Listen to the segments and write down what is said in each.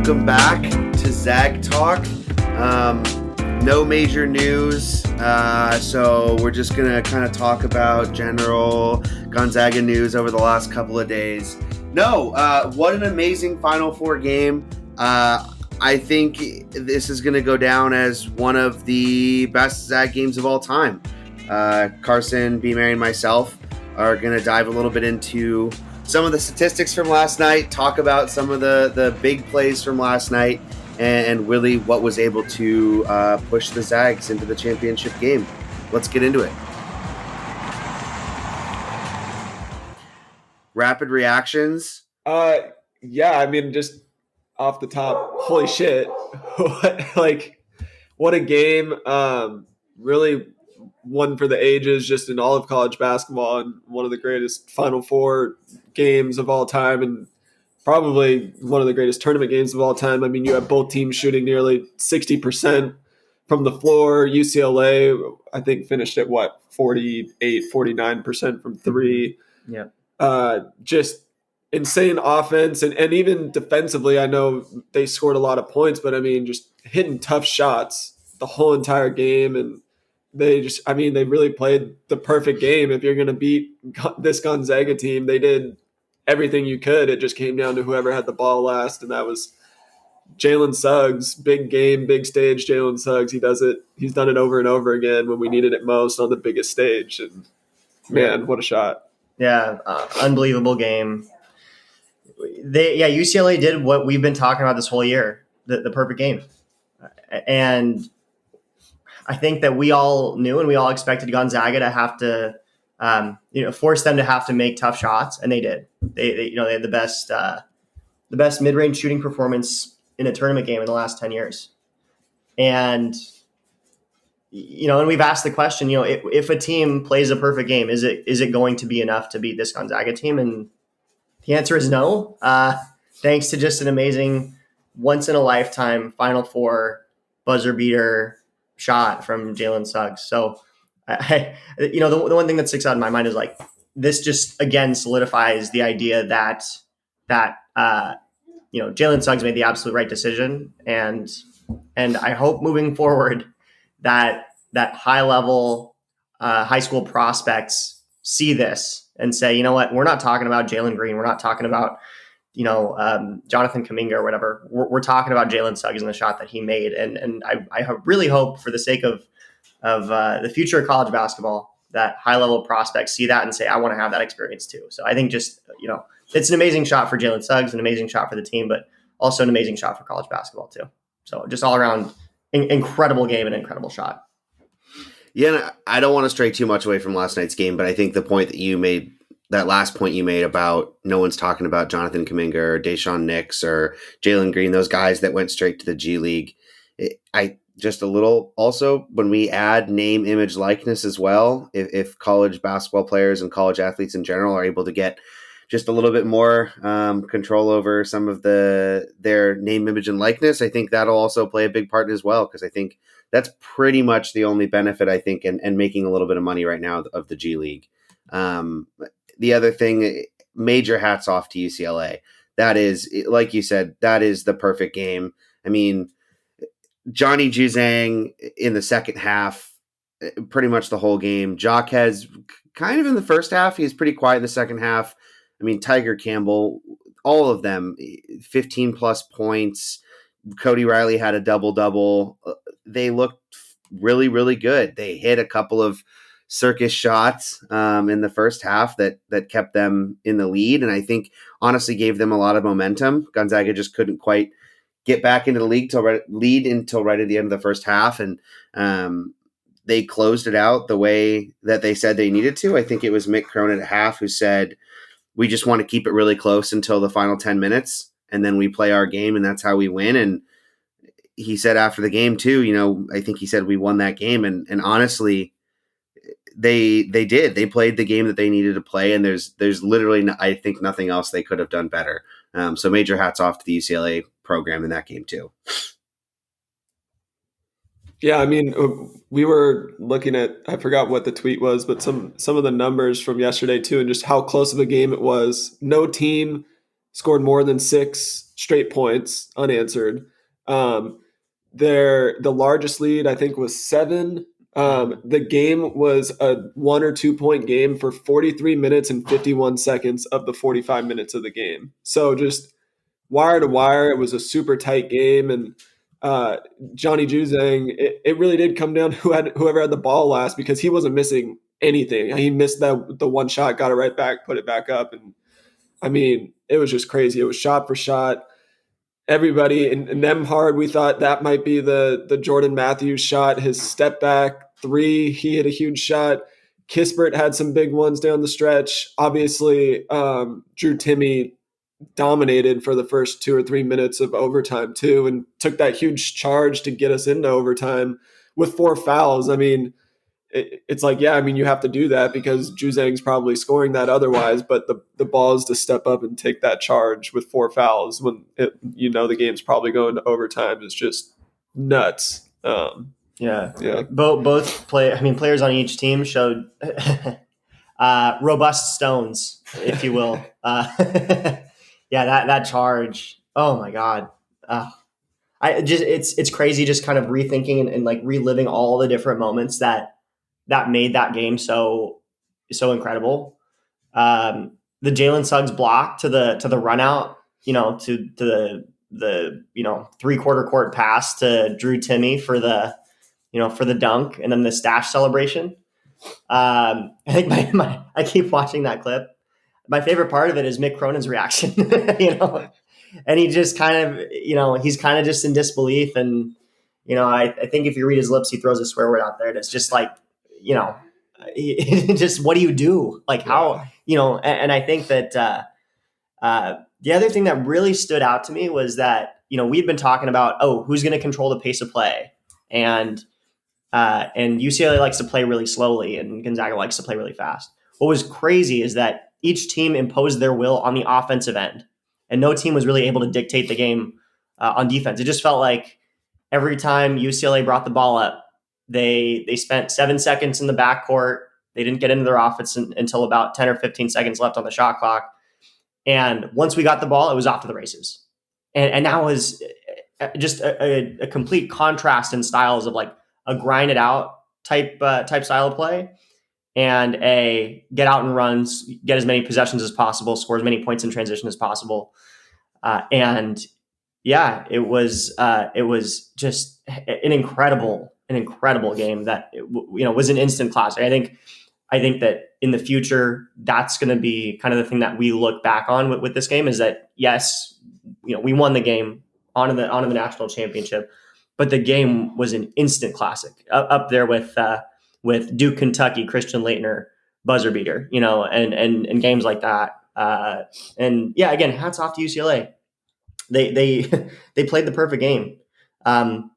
welcome back to Zag Talk. No major news, so we're just going to kind of talk about general Gonzaga news over the last couple of days. What an amazing Final Four game. I think this is going to go down as one of the best Zag games of all time. Carson, B-Mary, and myself are going to dive a little bit into some of the statistics from last night, talk about some of the big plays from last night, and really what was able to push the Zags into the championship game. Let's get into it. Rapid reactions. Just off the top, holy shit. What a game. Really one for the ages, just in all of college basketball, and one of the greatest Final Four games of all time, and probably one of the greatest tournament games of all time. I mean, you have both teams shooting nearly 60% from the floor. UCLA, I think, finished at 48, 49% from three. Yeah. Just insane offense. And even defensively, I know they scored a lot of points, but I mean, just hitting tough shots the whole entire game. And they really played the perfect game. If you're going to beat this Gonzaga team, they did everything you could. It just came down to whoever had the ball last, and that was Jalen Suggs. Big game, big stage, Jalen Suggs. He does it. He's done it over and over again when we needed it most on the biggest stage. And man, what a shot. Yeah, unbelievable game. UCLA did what we've been talking about this whole year, the perfect game. And I think that we all knew and we all expected Gonzaga to have to force them to have to make tough shots, and they did. They had the best mid-range shooting performance in a tournament game in the last 10 years. And and we've asked the question, if a team plays a perfect game, is it going to be enough to beat this Gonzaga team? And the answer is no. Thanks to just an amazing once in a lifetime Final Four buzzer beater shot from Jalen Suggs. So the one thing that sticks out in my mind is this just again solidifies the idea that Jalen Suggs made the absolute right decision, and I hope moving forward that high level high school prospects see this and say, you know what, we're not talking about Jalen Green, we're not talking about Jonathan Kuminga or whatever. We're talking about Jalen Suggs and the shot that he made, and I really hope for the sake of the future of college basketball that high level prospects see that and say, I want to have that experience too. So I think just it's an amazing shot for Jalen Suggs, an amazing shot for the team, but also an amazing shot for college basketball too. So just all around incredible game and incredible shot. Yeah, and I don't want to stray too much away from last night's game, but I think the point that you made, that last point you made about no one's talking about Jonathan Kuminga or Deshaun Nix or Jalen Green, those guys that went straight to the G League. Just a little also when we add name, image, likeness as well, if college basketball players and college athletes in general are able to get just a little bit more control over some of their name, image, and likeness, I think that'll also play a big part as well, because I think that's pretty much the only benefit, I think, and making a little bit of money right now of the G League. The other thing, major hats off to UCLA. That is, like you said, that is the perfect game. I mean, Johnny Juzang in the second half, pretty much the whole game. Jock has kind of in the first half. He's pretty quiet in the second half. I mean, Tiger Campbell, all of them, 15 plus points. Cody Riley had a double-double. They looked really, really good. They hit a couple of circus shots in the first half that kept them in the lead, and I think honestly gave them a lot of momentum. Gonzaga just couldn't quite get back into the lead until right at the end of the first half, and they closed it out the way that they said they needed to. I think it was Mick Cronin at half who said, we just want to keep it really close until the final 10 minutes, and then we play our game, and that's how we win. And he said after the game too, I think he said we won that game, and honestly, they did. They played the game that they needed to play, and there's literally, I think, nothing else they could have done better. So major hats off to the UCLA program in that game too. Yeah, I mean, we were looking at, I forgot what the tweet was, but some of the numbers from yesterday too, and just how close of a game it was. No team scored more than 6 straight points unanswered. The largest lead, I think, was 7. The game was a 1 or 2 point game for 43 minutes and 51 seconds of the 45 minutes of the game. So just wire to wire, it was a super tight game. And Johnny Juzang, it really did come down to whoever had the ball last, because he wasn't missing anything. He missed the one shot, got it right back, put it back up. And I mean, it was just crazy. It was shot for shot. Everybody in Nemhard, we thought that might be the Jordan Matthews shot, his step back 3. He hit a huge shot. Kispert had some big ones down the stretch. Obviously, Drew Timme dominated for the first 2 or 3 minutes of overtime too, and took that huge charge to get us into overtime with 4 fouls. I mean, it's like, yeah, I mean, you have to do that because Juzang's probably scoring that otherwise, but the ball is to step up and take that charge with 4 fouls when the game's probably going to overtime is just nuts. Yeah. Both players on each team showed robust stones, if you will. That charge. Oh my God. It's crazy just kind of rethinking and like reliving all the different moments that made that game so incredible. The Jalen Suggs block to the run out, to the 3/4 court pass to Drew Timme for the dunk, and then the stash celebration. I think I keep watching that clip. My favorite part of it is Mick Cronin's reaction, and he just kind of, he's kind of just in disbelief. And, I think if you read his lips, he throws a swear word out there. And it's just like, just what do you do? Like how, and I think that the other thing that really stood out to me was that, we've been talking about, who's going to control the pace of play. And UCLA likes to play really slowly and Gonzaga likes to play really fast. What was crazy is that each team imposed their will on the offensive end, and no team was really able to dictate the game on defense. It just felt like every time UCLA brought the ball up, they spent 7 seconds in the backcourt. They didn't get into their offense until about 10 or 15 seconds left on the shot clock. And once we got the ball, it was off to the races. And that was just a complete contrast in styles of like a grind it out type style of play, and a get out and runs, get as many possessions as possible, score as many points in transition as possible. It was just an incredible game that was an instant classic. I think that in the future, that's going to be kind of the thing that we look back on with this game, is that yes, we won the game on the national championship, but the game was an instant classic, up there with Duke, Kentucky, Christian Laettner buzzer beater, and games like that. Again, hats off to UCLA. They played the perfect game. What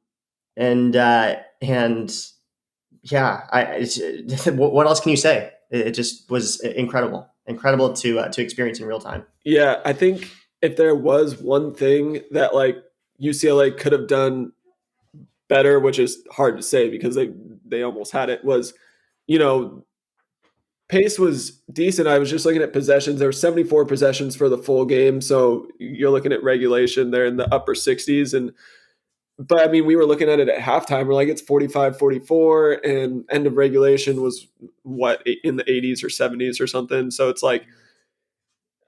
else can you say? It just was incredible to experience in real time. Yeah, I think if there was one thing that like UCLA could have done better, which is hard to say because they almost had it, was, pace was decent. I was just looking at possessions. There were 74 possessions for the full game. So you're looking at regulation, they're in the upper 60s. But I mean, we were looking at it at halftime. We're like, it's 45-44, and end of regulation was in the 80s or 70s or something. So it's like,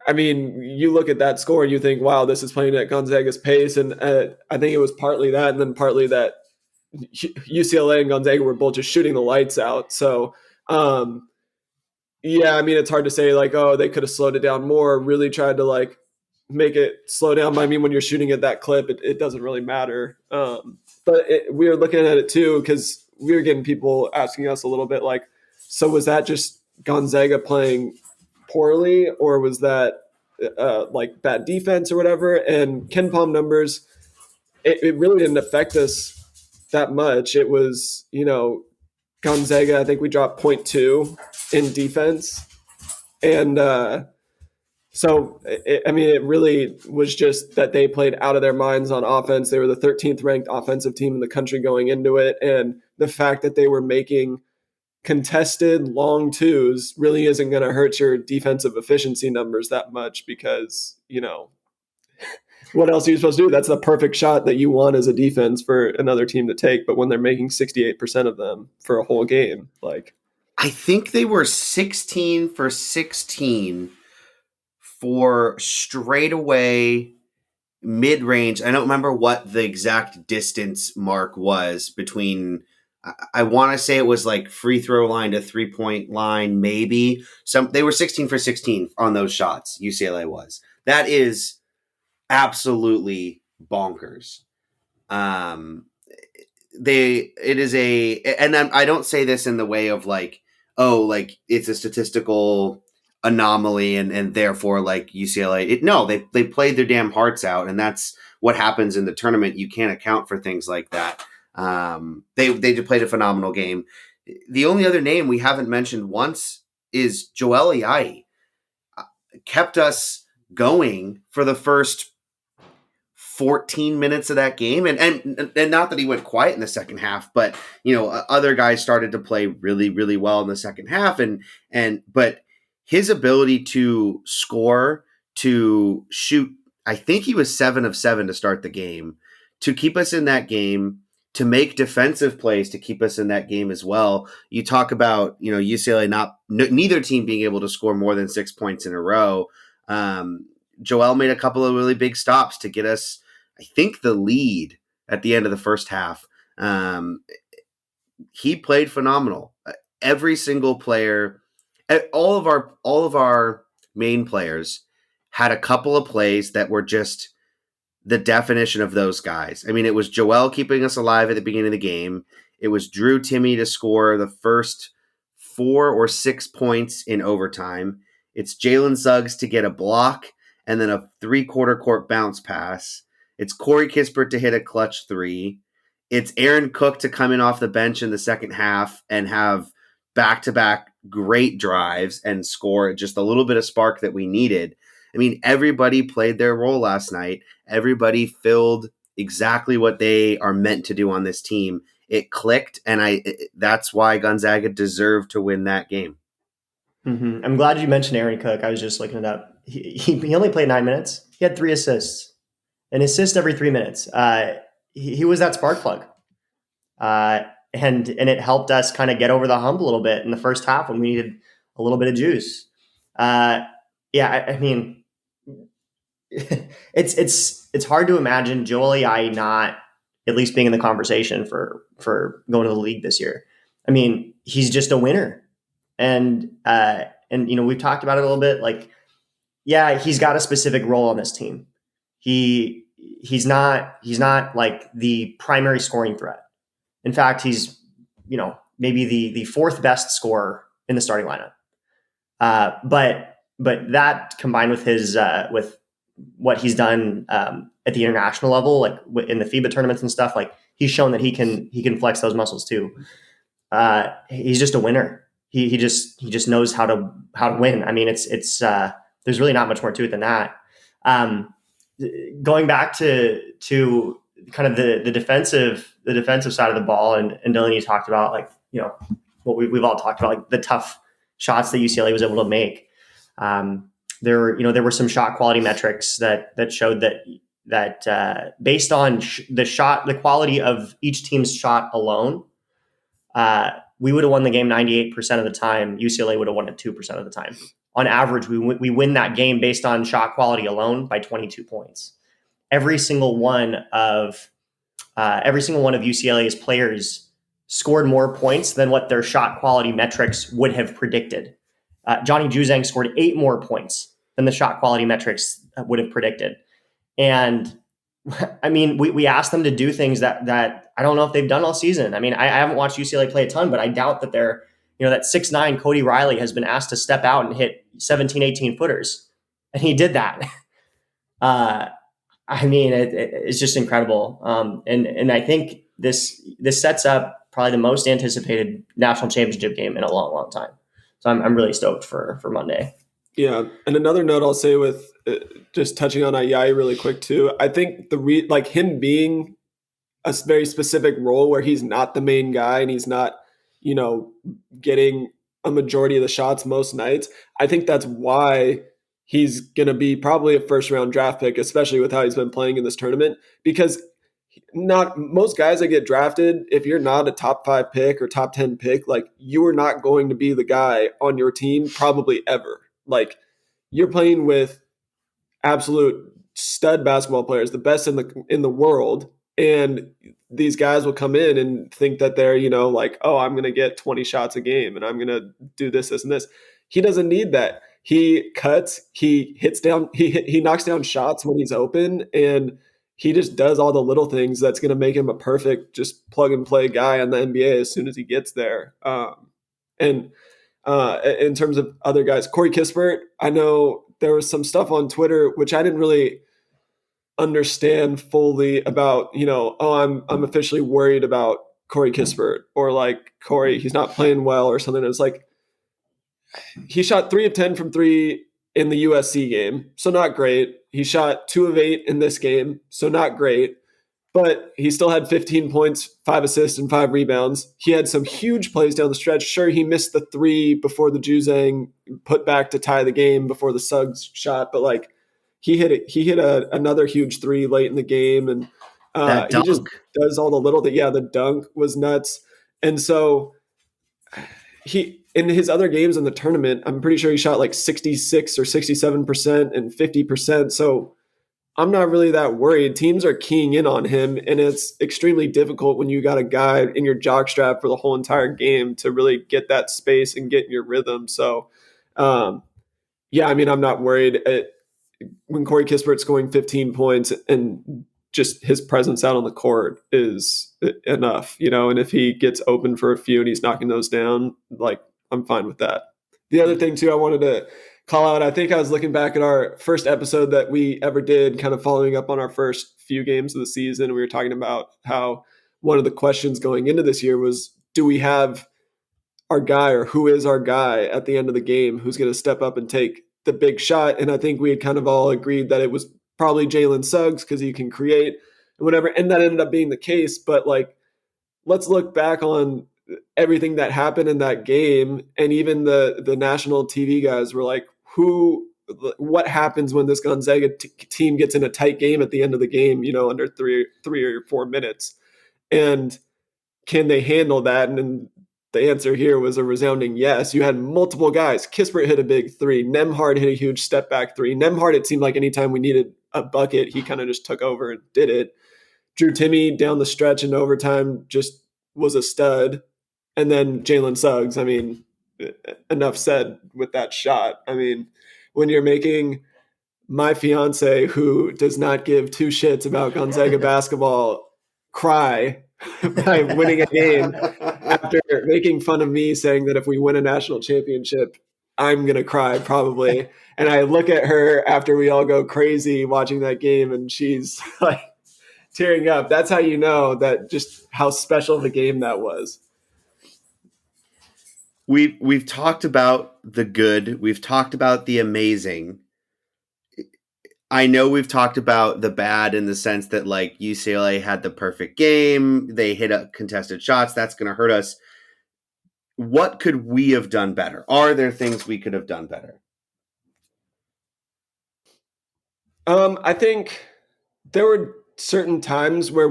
I mean, you look at that score and you think, wow, this is playing at Gonzaga's pace. And I think it was partly that, and then partly that UCLA and Gonzaga were both just shooting the lights out. So, I mean, it's hard to say like, they could have slowed it down more, really tried to like make it slow down. But I mean, when you're shooting at that clip, it doesn't really matter. But we were looking at it too, because we were getting people asking us a little bit like, so was that just Gonzaga playing poorly, or was that like bad defense or whatever? And Ken Palm numbers, it really didn't affect us that much. It was, Gonzaga, I think we dropped 0.2 in defense. And it really was just that they played out of their minds on offense. They were the 13th ranked offensive team in the country going into it. And the fact that they were making contested long twos really isn't going to hurt your defensive efficiency numbers that much, because, what else are you supposed to do? That's the perfect shot that you want as a defense for another team to take. But when they're making 68% of them for a whole game, like I think they were 16 for 16 for straightaway mid-range. I don't remember what the exact distance mark was between. I want to say it was like free throw line to 3-point line, maybe. They were 16 for 16 on those shots. UCLA was. That is absolutely bonkers. I don't say this in the way of like, oh, like it's a statistical anomaly and therefore like UCLA. No, they played their damn hearts out, and that's what happens in the tournament. You can't account for things like that. They just played a phenomenal game. The only other name we haven't mentioned once is Joel Ayayi. Kept us going for the first 14 minutes of that game, and not that he went quiet in the second half, but other guys started to play really, really well in the second half, but his ability to score, to shoot, I think he was 7 of 7 to start the game, to keep us in that game, to make defensive plays to keep us in that game as well. You talk about UCLA neither team being able to score more than 6 points in a row. Joel made a couple of really big stops to get us, I think, the lead at the end of the first half. He played phenomenal. Every single player, all of our main players had a couple of plays that were just the definition of those guys. I mean, it was Joel keeping us alive at the beginning of the game. It was Drew Timme to score the first 4 or 6 points in overtime. It's Jalen Suggs to get a block and then a 3/4 court bounce pass. It's Corey Kispert to hit a clutch 3. It's Aaron Cook to come in off the bench in the second half and have back-to-back great drives and score just a little bit of spark that we needed. I mean, everybody played their role last night. Everybody filled exactly what they are meant to do on this team. It clicked, and that's why Gonzaga deserved to win that game. Mm-hmm. I'm glad you mentioned Aaron Cook. I was just looking it up. He only played 9 minutes. He had 3 assists. An assist every 3 minutes. He was that spark plug. And it helped us kind of get over the hump a little bit in the first half when we needed a little bit of juice. I mean, it's hard to imagine Joel Ayayi not at least being in the conversation for going to the league this year. I mean, he's just a winner. And we've talked about it a little bit. Like, yeah, he's got a specific role on this team. He's not like the primary scoring threat. In fact, he's maybe the 4th best scorer in the starting lineup. But that combined with his with what he's done at the international level, like in the FIBA tournaments and stuff, like he's shown that he can flex those muscles too. He's just a winner. He just knows how to win. I mean, it's there's really not much more to it than that. Going back to kind of the defensive side of the ball, and Dylan, you talked about what we've all talked about, like the tough shots that UCLA was able to make. There were some shot quality metrics that showed that based on the quality of each team's shot alone, we would have won the game 98% of the time. UCLA would have won it 2% of the time. On average, we win that game based on shot quality alone by 22 points. Every single one of UCLA's players scored more points than what their shot quality metrics would have predicted. Johnny Juzang scored 8 more points than the shot quality metrics would have predicted. And I mean, we asked them to do things that I don't know if they've done all season. I mean, I haven't watched UCLA play a ton, but I doubt that they're, that 6'9" Cody Riley has been asked to step out and hit 17, 18 footers. And he did that. I mean, it's just incredible. And I think this sets up probably the most anticipated national championship game in a long, long time. So I'm really stoked for Monday. Yeah. And another note I'll say with just touching on Ayayi really quick too, I think him being a very specific role where he's not the main guy and he's not, getting a majority of the shots most nights. I think that's why he's going to be probably a first round draft pick, especially with how he's been playing in this tournament, because not most guys that get drafted, if you're not a top 5 pick or top 10 pick, like you are not going to be the guy on your team probably ever. Like you're playing with absolute stud basketball players, the best in the world, and these guys will come in and think that they're, like, oh, I'm going to get 20 shots a game and I'm going to do this and this. He doesn't need that. He cuts, he hits down, he knocks down shots when he's open, and he just does all the little things that's going to make him a perfect just plug and play guy in the NBA as soon as he gets there. And in terms of other guys, Corey Kispert, I know there was some stuff on Twitter which I didn't really understand fully about, I'm officially worried about Corey Kispert, or like Corey, he's not playing well or something. It's like he shot 3 of 10 from 3 in the USC game, so not great. He shot 2 of 8 in this game, so not great. But he still had 15 points, 5 assists, and 5 rebounds. He had some huge plays down the stretch. Sure, he missed the 3 before the Juzang put back to tie the game before the Suggs shot, but like he hit another huge 3 late in the game, and he just does all the little that. Yeah, the dunk was nuts, and so he in his other games in the tournament, I'm pretty sure he shot like 66 or 67% and 50%. So I'm not really that worried. Teams are keying in on him, and it's extremely difficult when you got a guy in your jockstrap for the whole entire game to really get that space and get in your rhythm. So, yeah, I mean, I'm not worried. When Corey Kispert's scoring 15 points and just his presence out on the court is enough, and if he gets open for a few and he's knocking those down, like I'm fine with that. The other thing too, I wanted to call out, I think I was looking back at our first episode that we ever did, kind of following up on our first few games of the season. We were talking about how one of the questions going into this year was, do we have our guy, or who is our guy at the end of the game who's going to step up and take the big shot? And I think we had kind of all agreed that it was probably Jalen Suggs because he can create and whatever. And that ended up being the case. But like, let's look back on everything that happened in that game. And even the national TV guys were like, what happens when this Gonzaga team gets in a tight game at the end of the game, under three or 4 minutes, and can they handle that? And the answer here was a resounding yes. You had multiple guys. Kispert hit a big 3. Nembhard hit a huge step back 3. Nembhard, it seemed like anytime we needed a bucket, he kind of just took over and did it. Drew Timme down the stretch in overtime just was a stud. And then Jalen Suggs, I mean, enough said with that shot. I mean, when you're making my fiance, who does not give 2 shits about Gonzaga basketball, cry by winning a game after making fun of me saying that if we win a national championship, I'm going to cry probably. And I look at her after we all go crazy watching that game, and she's like tearing up. That's how you know that just how special of a game that was. We've talked about the good. We've talked about the amazing. I know we've talked about the bad in the sense that like UCLA had the perfect game. They hit up contested shots. That's going to hurt us. What could we have done better? Are there things we could have done better? I think there were certain times where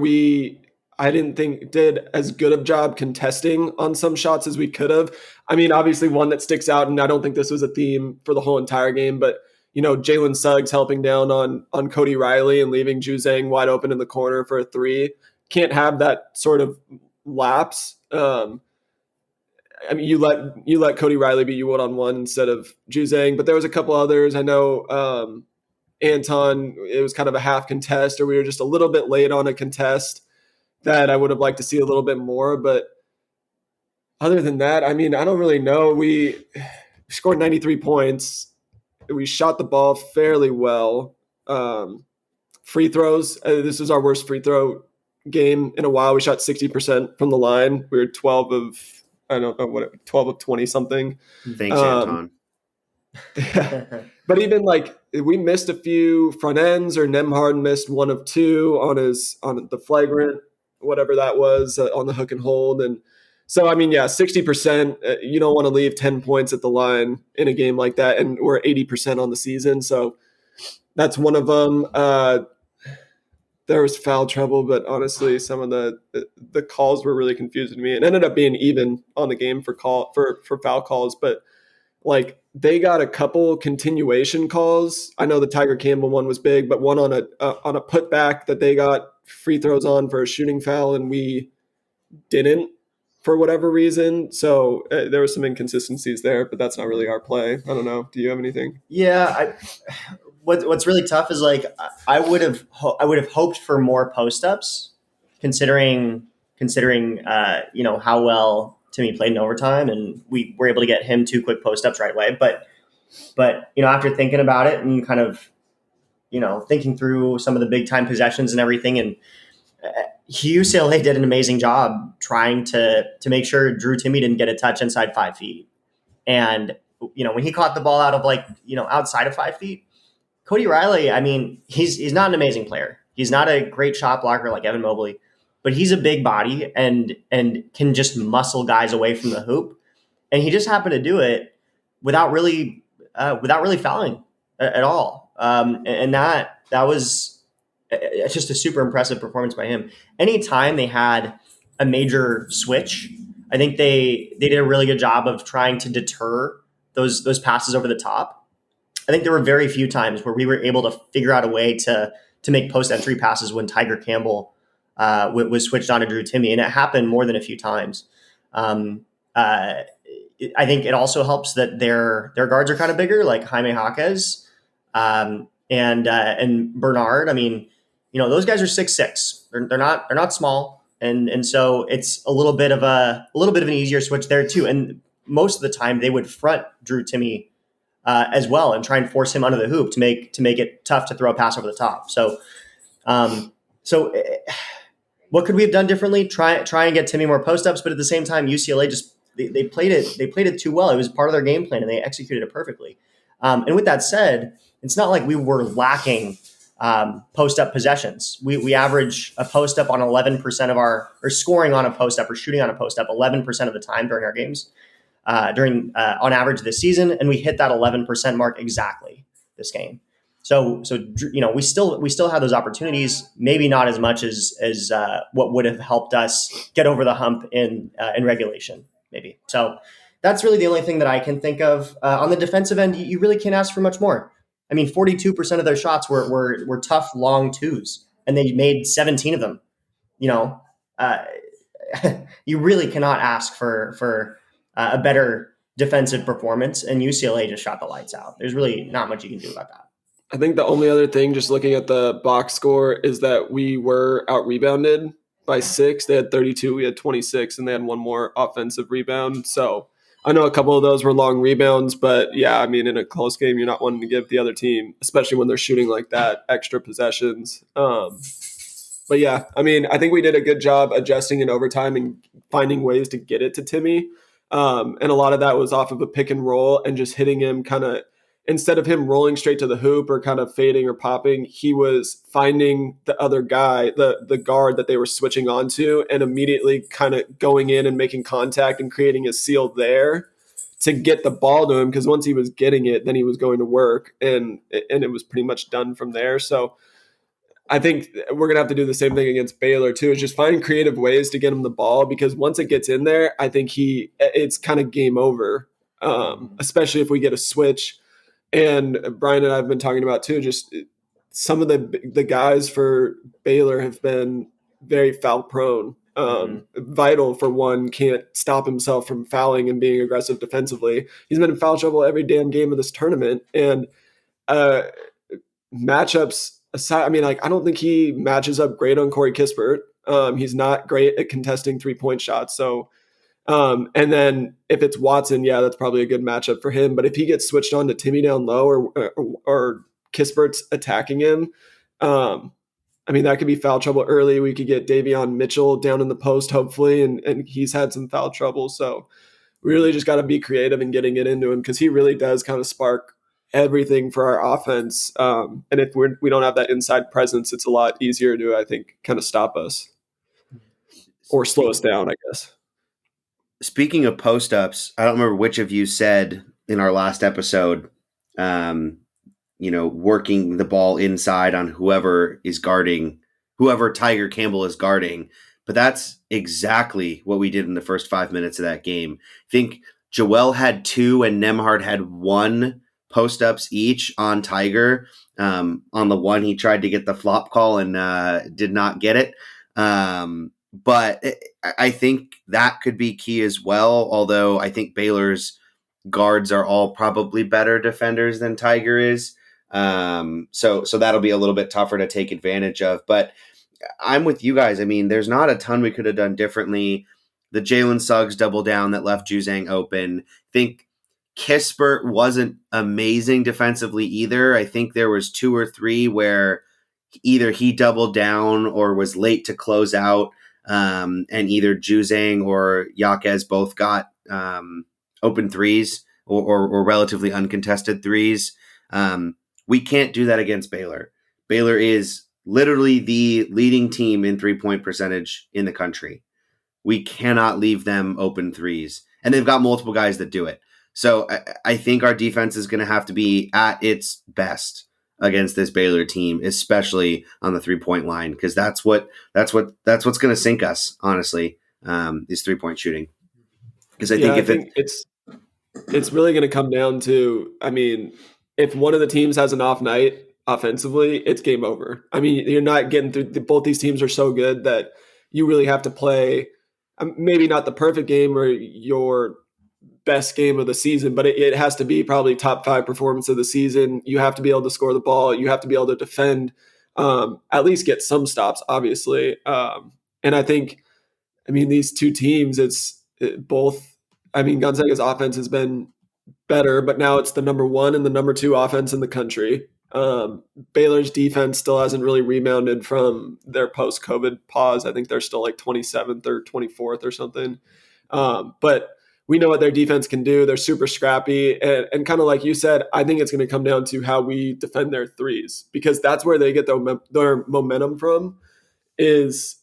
I didn't think did as good of a job contesting on some shots as we could have. I mean, obviously one that sticks out, and I don't think this was a theme for the whole entire game, but Jalen Suggs helping down on Cody Riley and leaving Juzang wide open in the corner for a 3. Can't have that sort of lapse. I mean, you let Cody Riley beat you 1-on-1 instead of Juzang, but there was a couple others. I know Anton, it was kind of a half contest, or we were just a little bit late on a contest that I would have liked to see a little bit more. But other than that, I mean, I don't really know. We scored 93 points. We shot the ball fairly well. Free throws, this was our worst free throw game in a while. We shot 60% from the line. We were 12 of 20 something. Thanks, Anton. Yeah. But even like we missed a few front ends, or Nembhard missed 1 of 2 on the flagrant, whatever that was, on the hook and hold. And So, I mean, yeah, 60%, you don't want to leave 10 points at the line in a game like that. And we're 80% on the season. So that's one of them. There was foul trouble, but honestly, some of the calls were really confusing me. It ended up being even on the game for foul calls, but like they got a couple continuation calls. I know the Tiger Campbell one was big, but one on a putback that they got free throws on for a shooting foul, and we didn't for whatever reason. So there were some inconsistencies there, but that's not really our play. I don't know. Do you have anything? Yeah, what's really tough is like I would have hoped for more post ups, considering how well Timmy played in overtime, and we were able to get him 2 quick post ups right away. But after thinking about it and kind of thinking through some of the big time possessions and everything, and UCLA did an amazing job trying to make sure Drew Timmy didn't get a touch inside 5 feet, and when he caught the ball out of outside of 5 feet. Cody Riley, I mean, he's not an amazing player. He's not a great shot blocker like Evan Mobley, but he's a big body and can just muscle guys away from the hoop. And he just happened to do it without really fouling at all. And that was just a super impressive performance by him. Anytime they had a major switch, I think they did a really good job of trying to deter those passes over the top. I think there were very few times where we were able to figure out a way to make post-entry passes when Tiger Campbell was switched on to Drew Timmy, and it happened more than a few times. I think it also helps that their guards are kind of bigger, like Jaime Jaquez and Bernard. I mean, those guys are 6'6". They're not small, and so it's a little bit of an easier switch there too. And most of the time, they would front Drew Timmy as well and try and force him under the hoop to make it tough to throw a pass over the top. So, what could we have done differently? Try and get Timmy more post ups, but at the same time, UCLA just they played it too well. It was part of their game plan, and they executed it perfectly. And with that said, it's not like we were lacking post up possessions. We average a post up on 11% of our, or scoring on a post up or shooting on a post up 11% of the time during our games. On average this season, and we hit that 11% mark exactly this game. So we still have those opportunities, maybe not as much as what would have helped us get over the hump in regulation, maybe. So that's really the only thing that I can think of. On the defensive end, you really can't ask for much more. I mean, 42% of their shots were tough long twos, and they made 17 of them. You really cannot ask for a better defensive performance, and UCLA just shot the lights out. There's really not much you can do about that. I think the only other thing, just looking at the box score, is that we were out-rebounded by 6. They had 32, we had 26, and they had one more offensive rebound. So I know a couple of those were long rebounds, but yeah, I mean, in a close game, you're not wanting to give the other team, especially when they're shooting like that, extra possessions. But yeah, I mean, I think we did a good job adjusting in overtime and finding ways to get it to Timmy. And a lot of that was off of a pick and roll and just hitting him kind of, instead of him rolling straight to the hoop or kind of fading or popping, he was finding the other guy, the guard that they were switching onto, and immediately kind of going in and making contact and creating a seal there to get the ball to him. Because once he was getting it, then he was going to work, and it was pretty much done from there. So I think we're going to have to do the same thing against Baylor too, is just find creative ways to get him the ball, because once it gets in there, I think it's kind of game over, especially if we get a switch. And Brian and I have been talking about too, just some of the guys for Baylor have been very foul prone. Vital, for one, can't stop himself from fouling and being aggressive defensively. He's been in foul trouble every damn game of this tournament. And matchups aside, I mean, like, I don't think he matches up great on Corey Kispert. He's not great at contesting 3-point shots. So, and then if it's Watson, yeah, that's probably a good matchup for him. But if he gets switched on to Timmy down low, or Kispert's attacking him, I mean, that could be foul trouble early. We could get Davion Mitchell down in the post, hopefully, and he's had some foul trouble. So we really just got to be creative in getting it into him, because he really does kind of spark everything for our offense. And if we don't have that inside presence, it's a lot easier to, I think, kind of stop us or slow us down, I guess. speaking of post ups, I don't remember which of you said in our last episode, working the ball inside on whoever is guarding, whoever Tiger Campbell is guarding. But that's exactly what we did in the first 5 minutes of that game. I think Joel had 2 and Nemhard had 1 post ups each on Tiger. On the one, he tried to get the flop call and did not get it. But I think that could be key as well. Although I think Baylor's guards are all probably better defenders than Tiger is. So that'll be a little bit tougher to take advantage of. But I'm with you guys. I mean, there's not a ton we could have done differently. The Jalen Suggs double down that left Juzang open. I think Kispert wasn't amazing defensively either. I think there was 2 or 3 where either he doubled down or was late to close out, and either Juzang or Yaquez both got open threes or relatively uncontested threes. We can't do that against Baylor. Baylor is literally the leading team in 3-point percentage in the country. We cannot leave them open threes. And they've got multiple guys that do it. So I think our defense is going to have to be at its best against this Baylor team, especially on the 3-point line, because that's what's going to sink us, honestly, is 3-point shooting. Because I think it's really going to come down to, I mean, if one of the teams has an off night offensively, it's game over. I mean, you're not getting through. Both these teams are so good that you really have to play, maybe not the perfect game or your best game of the season, but it has to be probably top 5 performance of the season. You have to be able to score the ball. You have to be able to defend, at least get some stops, obviously. And I think, I mean, these two teams, Gonzaga's offense has been better, but now it's the number 1 and the number 2 offense in the country. Baylor's defense still hasn't really rebounded from their post-COVID pause. I think they're still like 27th or 24th or something. But we know what their defense can do. They're super scrappy. And kind of like you said, I think it's going to come down to how we defend their threes, because that's where they get their momentum from, is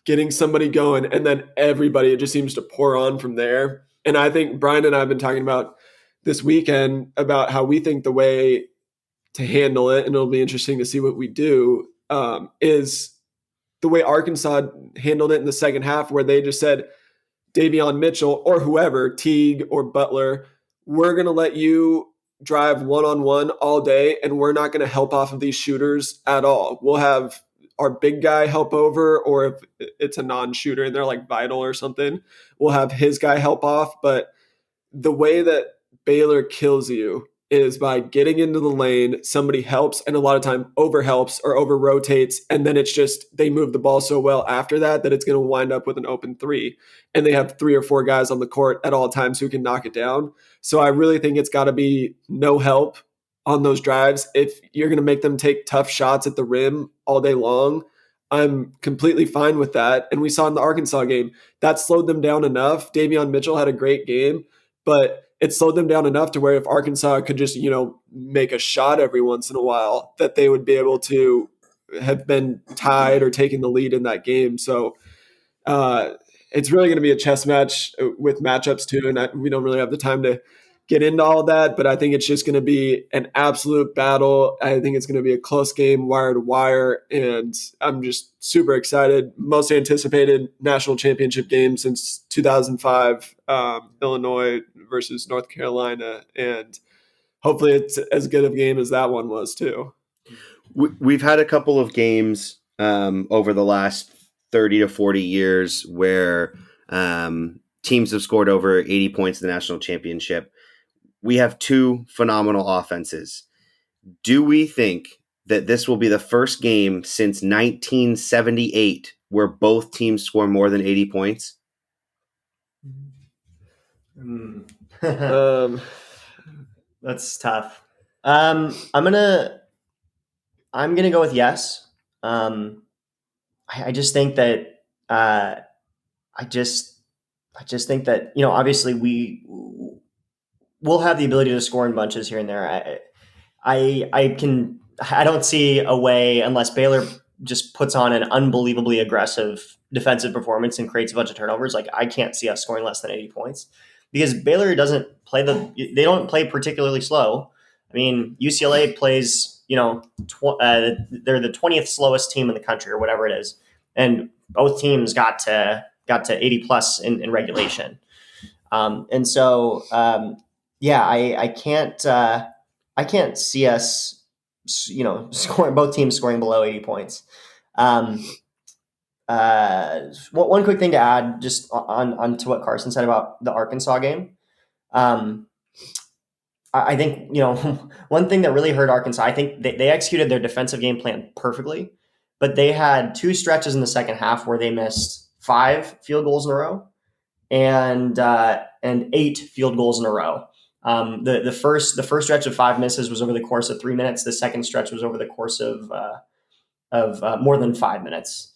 getting somebody going, and then everybody, it just seems to pour on from there. And I think Brian and I have been talking about this weekend about how we think the way to handle it, and it'll be interesting to see what we do, is the way Arkansas handled it in the second half, where they just said, Davion Mitchell or whoever, Teague or Butler, we're going to let you drive one-on-one all day, and we're not going to help off of these shooters at all. We'll have our big guy help over, or if it's a non-shooter and they're like Vital or something, we'll have his guy help off. But the way that Baylor kills you is by getting into the lane, somebody helps, and a lot of time over helps or over rotates, and then it's just they move the ball so well after that it's going to wind up with an open 3, and they have 3 or 4 guys on the court at all times who can knock it down. So I really think it's got to be no help on those drives. If you're going to make them take tough shots at the rim all day long, I'm completely fine with that. And we saw in the Arkansas game, that slowed them down enough. Davion Mitchell had a great game, but it slowed them down enough to where if Arkansas could just, make a shot every once in a while, that they would be able to have been tied or taking the lead in that game. So it's really going to be a chess match with matchups too. And we don't really have the time to get into all that, but I think it's just going to be an absolute battle. I think it's going to be a close game, wire to wire, and I'm just super excited. Most anticipated national championship game since 2005, Illinois versus North Carolina, and hopefully it's as good of a game as that one was too. We've had a couple of games over the last 30 to 40 years where teams have scored over 80 points in the national championship. We have 2 phenomenal offenses. Do we think that this will be the first game since 1978 where both teams score more than 80 points? That's tough. I'm gonna go with yes. I just think that I just think that obviously we'll have the ability to score in bunches here and there. I don't see a way, unless Baylor just puts on an unbelievably aggressive defensive performance and creates a bunch of turnovers, like I can't see us scoring less than 80 points because Baylor they don't play particularly slow. I mean, UCLA plays, they're the 20th slowest team in the country or whatever it is. And both teams got to 80 plus in regulation. And so, I can't see us, scoring, both teams scoring below 80 points. One quick thing to add just on to what Carson said about the Arkansas game. I think, one thing that really hurt Arkansas, I think they executed their defensive game plan perfectly, but they had 2 stretches in the second half where they missed 5 field goals in a row and 8 field goals in a row. The first stretch of 5 misses was over the course of 3 minutes. The second stretch was over the course of more than 5 minutes.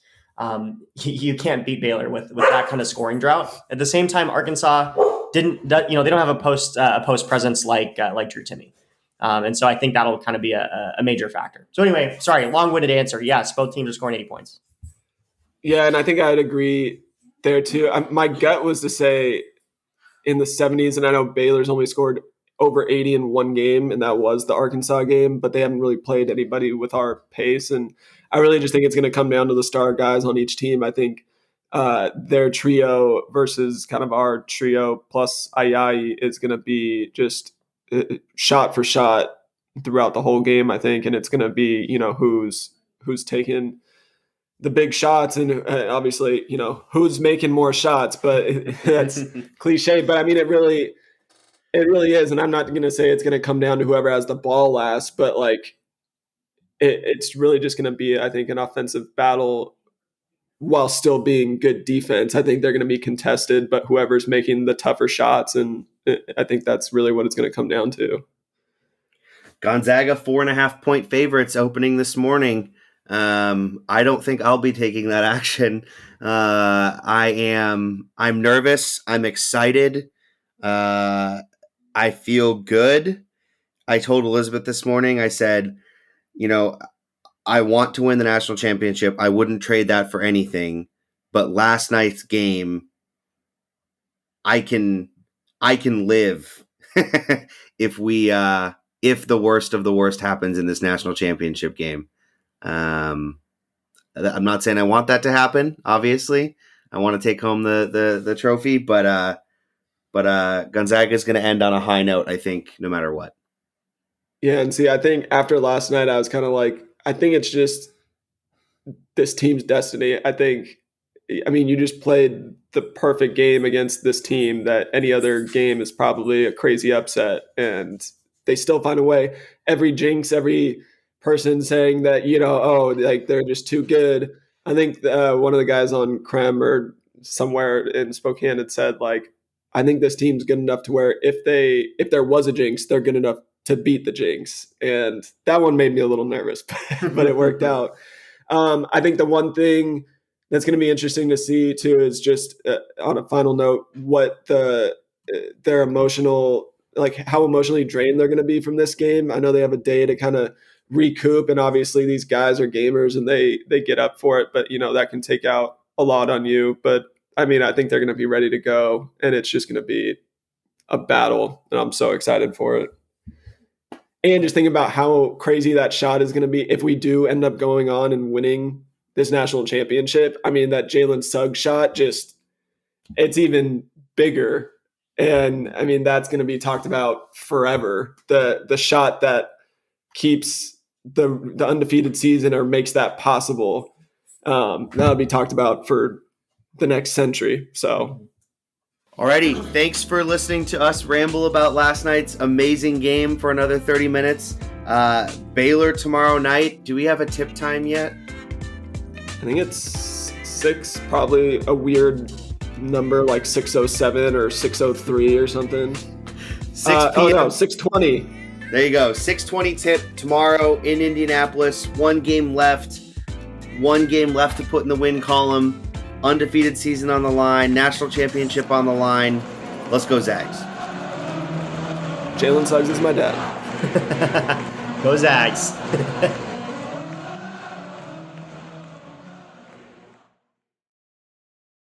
You can't beat Baylor with that kind of scoring drought. At the same time, Arkansas they don't have a post presence like Drew Timme. And so I think that'll kind of be a major factor. So anyway, sorry, long-winded answer. Yes, both teams are scoring 80 points. Yeah, and I think I'd agree there too. My gut was to say in the 70s, and I know Baylor's only scored over 80 in one game, and that was the Arkansas game, but they haven't really played anybody with our pace. And I really just think it's going to come down to the star guys on each team. I think their trio versus kind of our trio plus Ayayi is going to be just shot for shot throughout the whole game, I think. And it's going to be, who's taking the big shots and obviously, who's making more shots, but that's cliche. But I mean, it really is. And I'm not going to say it's going to come down to whoever has the ball last, but like it's really just going to be, I think, an offensive battle while still being good defense. I think they're going to be contested, but whoever's making the tougher shots. And I think that's really what it's going to come down to. Gonzaga 4.5-point favorites opening this morning. I don't think I'll be taking that action. I'm nervous. I'm excited. I feel good. I told Elizabeth this morning, I said, I want to win the national championship. I wouldn't trade that for anything. But last night's game, I can live if the worst of the worst happens in this national championship game. I'm not saying I want that to happen. Obviously, I want to take home the trophy, but Gonzaga is going to end on a high note, I think, no matter what. Yeah, and see, I think after last night, I was kind of like, I think it's just this team's destiny. You just played the perfect game against this team that any other game is probably a crazy upset, and they still find a way. Every jinx, every person saying that, they're just too good. I think one of the guys on Krem or somewhere in Spokane had said, like, I think this team's good enough to where if there was a jinx, they're good enough to beat the jinx. And that one made me a little nervous, but it worked out. I think the one thing that's going to be interesting to see too is just on a final note, what their emotional, like how emotionally drained they're going to be from this game. I know they have a day to kind of recoup, and obviously these guys are gamers and they get up for it, but that can take out a lot on you. But I mean, I think they're going to be ready to go, and it's just going to be a battle, and I'm so excited for it. And just think about how crazy that shot is going to be if we do end up going on and winning this national championship. I mean, that Jalen Suggs shot, it's even bigger. And I mean, that's going to be talked about forever. The shot that keeps the undefeated season or makes that possible. That'll be talked about for the next century. So. Alrighty, thanks for listening to us ramble about last night's amazing game for another 30 minutes. Baylor tomorrow night. Do we have a tip time yet? I think it's 6, probably a weird number like 6:07 or 6:03 or something. 6 p.m. 6:20. There you go. 6:20 tip tomorrow in Indianapolis. One game left to put in the win column. Undefeated season on the line, national championship on the line. Let's go, Zags. Jalen Suggs is my dad. Go Zags.